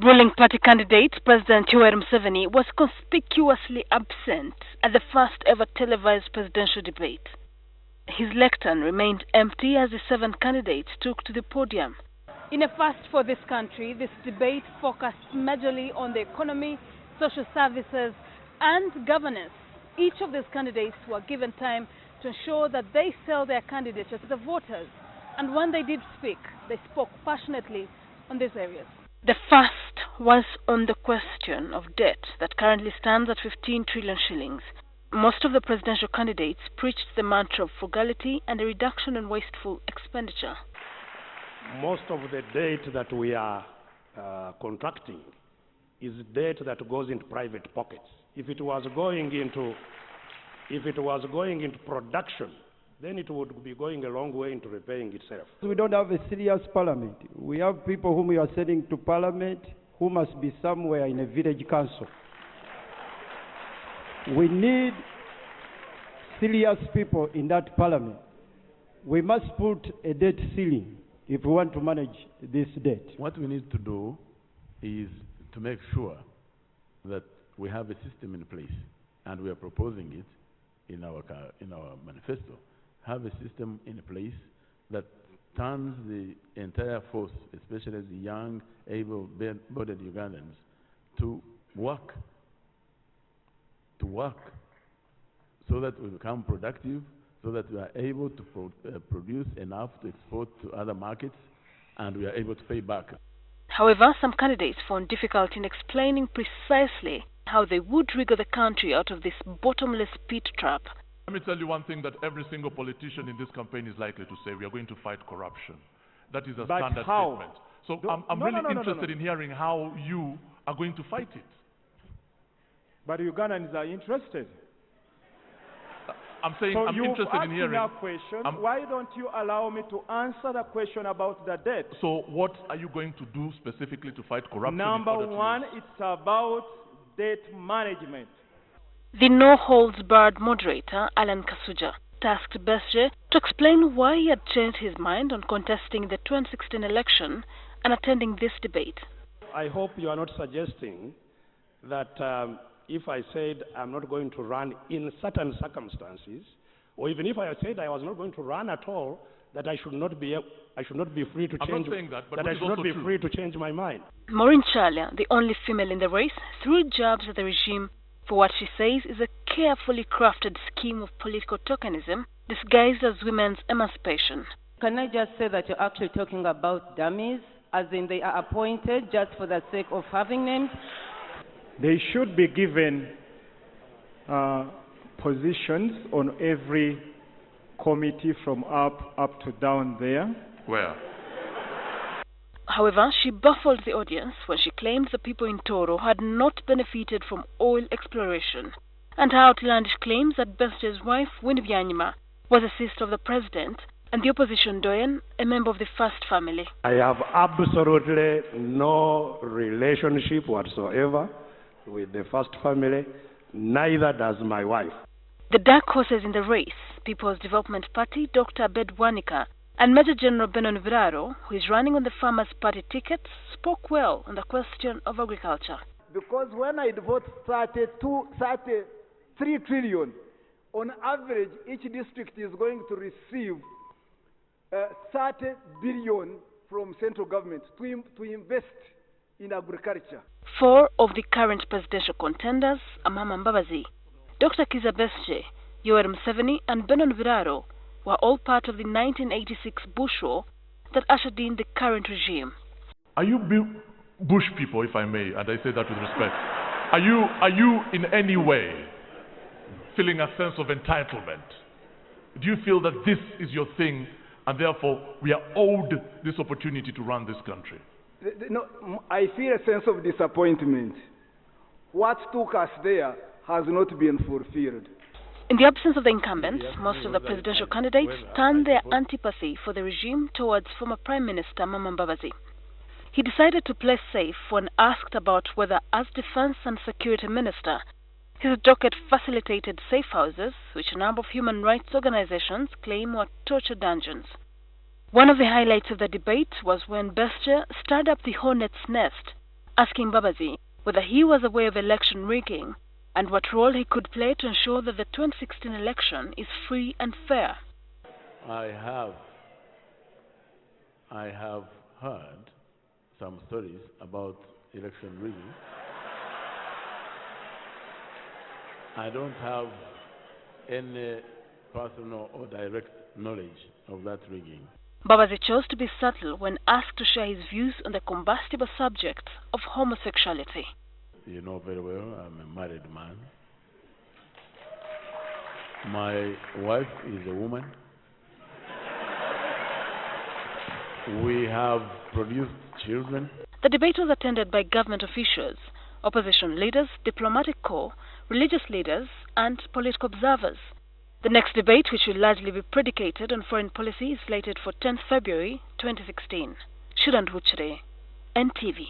Ruling party candidate President Yoweri Museveni was conspicuously absent at the first ever televised presidential debate. His lectern remained empty as the 7 candidates took to the podium. In a first for this country, this debate focused majorly on the economy, social services, and governance. Each of these candidates were given time to ensure that they sell their candidature to the voters. And when they did speak, they spoke passionately on these areas. The first was on the question of debt that currently stands at 15 trillion shillings. Most of the presidential candidates preached the mantra of frugality and a reduction in wasteful expenditure. Most of the debt that we are contracting is debt that goes into private pockets. If it was going into production, then it would be going a long way into repaying itself. We don't have a serious parliament. We have people whom we are sending to parliament who must be somewhere in a village council. We need serious people in that parliament. We must put a debt ceiling if we want to manage this debt. What we need to do is to make sure that we have a system in place, and we are proposing it in our manifesto. Have a system in place that turns the entire force, especially the young, able-bodied Ugandans, to work so that we become productive, so that we are able to produce enough to export to other markets, and we are able to pay back. However, some candidates found difficulty in explaining precisely how they would wriggle the country out of this bottomless pit trap. Let me tell you one thing that every single politician in this campaign is likely to say: we are going to fight corruption. That is a standard statement. So I'm really interested in hearing how you are going to fight it. But Ugandans are interested. I'm saying so I'm interested in hearing. A question. Why don't you allow me to answer the question about the debt? So what are you going to do specifically to fight corruption? Number one, it's about debt management. The no-holds-barred moderator, Alan Kasuja, tasked Besje to explain why he had changed his mind on contesting the 2016 election and attending this debate. I hope you are not suggesting that if I said I'm not going to run in certain circumstances, or even if I said I was not going to run at all, that I should not be free to change. I'm not saying that, but I should not be free to change my mind. Maureen Kyalya, the only female in the race, threw jabs at the regime for what she says is a carefully crafted scheme of political tokenism disguised as women's emancipation. Can I just say that you're actually talking about dummies, as in they are appointed just for the sake of having names? They should be given positions on every committee from up to down there. Where? However, she baffled the audience when she claimed the people in Toro had not benefited from oil exploration, and her outlandish claims that Besje's wife, Winnie Byanyima, was a sister of the president, and the opposition doyen, a member of the First family. I have absolutely no relationship whatsoever with the First family, neither does my wife. The dark horses in the race, People's Development Party, Dr. Abed Wanika, and Major General Benon Viraro, who is running on the Farmers' Party ticket, spoke well on the question of agriculture. Because when I vote 33 trillion, on average, each district is going to receive 30 billion from central government to invest in agriculture. 4 of the current presidential contenders, Amama Mabirizi, Dr. Kizza Besigye, Yoweri Museveni, and Benon Viraro, were all part of the 1986 Bush War that ushered in the current regime. Are you Bush people, if I may, and I say that with respect, are you in any way feeling a sense of entitlement? Do you feel that this is your thing and therefore we are owed this opportunity to run this country? No, I feel a sense of disappointment. What took us there has not been fulfilled. In the absence of the incumbents, most of the presidential candidates turned their antipathy for the regime towards former Prime Minister Mabirizi. He decided to play safe when asked about whether, as Defense and Security Minister, his docket facilitated safe houses, which a number of human rights organizations claim were torture dungeons. One of the highlights of the debate was when Besje stirred up the hornet's nest asking Mabirizi whether he was aware of election rigging and what role he could play to ensure that the 2016 election is free and fair. I have heard some stories about election rigging. I don't have any personal or direct knowledge of that rigging. Mabirizi chose to be subtle when asked to share his views on the combustible subject of homosexuality. You know very well, I'm a married man. My wife is a woman. We have produced children. The debate was attended by government officials, opposition leaders, diplomatic corps, religious leaders, and political observers. The next debate, which will largely be predicated on foreign policy, is slated for 10th February 2016. Shudan Wuchere, NTV.